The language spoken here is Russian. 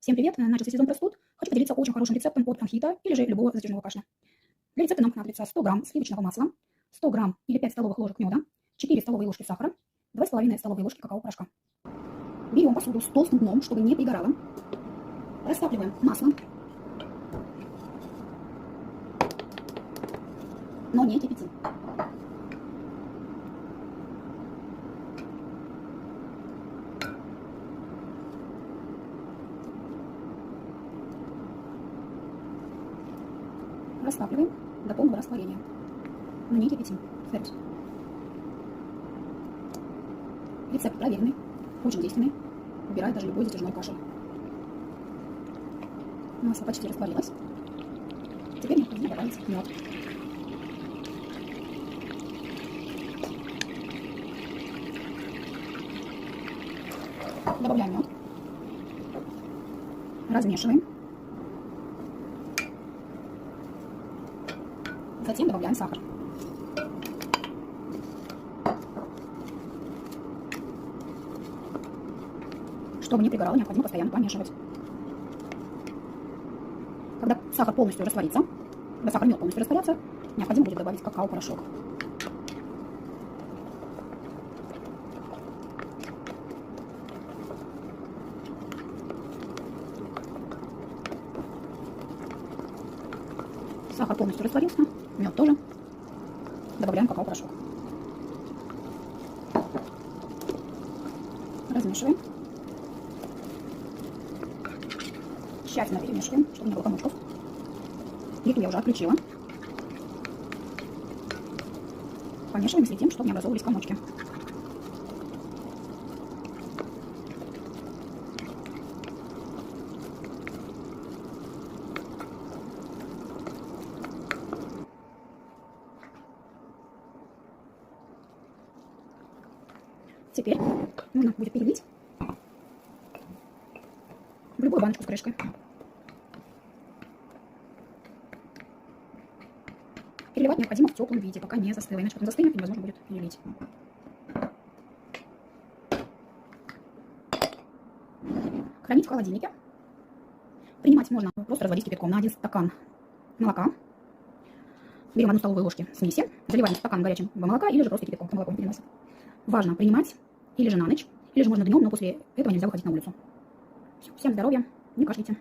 Всем привет! Начался сезон простуд. Хочу поделиться очень хорошим рецептом от бронхита или же любого затяжного кашля. Для рецепта нам понадобится 100 грамм сливочного масла, 100 грамм или 5 столовых ложек меда, 4 столовые ложки сахара, 2,5 столовые ложки какао-порошка. Берем посуду с толстым дном, чтобы не пригорало. Растапливаем масло, но не кипятим. Растапливаем до полного растворения, но не кипятим. Стараюсь. Рецепт проверенный, очень действенный, убирает даже любой затяжной кашель. Масло почти растворилось. Теперь необходимо добавить мед. Добавляем мед. Размешиваем. Затем добавляем сахар. Чтобы не пригорало, необходимо постоянно помешивать. Когда сахар полностью растворится, когда сахар и мед полностью растворятся, необходимо будет добавить какао-порошок. Сахар полностью растворился, мед тоже. Добавляем какао-порошок. Размешиваем. Тщательно перемешиваем, чтобы не было комочков. Плиту я уже отключила. Помешиваем, следим, чтобы не образовывались комочки. Теперь нужно будет перелить в любую баночку с крышкой. Переливать необходимо в теплом виде, пока не застыло, иначе потом застынет и невозможно будет перелить. Хранить в холодильнике. Принимать можно просто разводить кипятком на 1 стакан молока. Берем 1 столовую ложку смеси, заливаем стакан горячим молока или же просто кипятком, молоко не переносим. Важно принимать или же на ночь, или же можно днем, но после этого нельзя выходить на улицу. Всем здоровья, не кашляйте.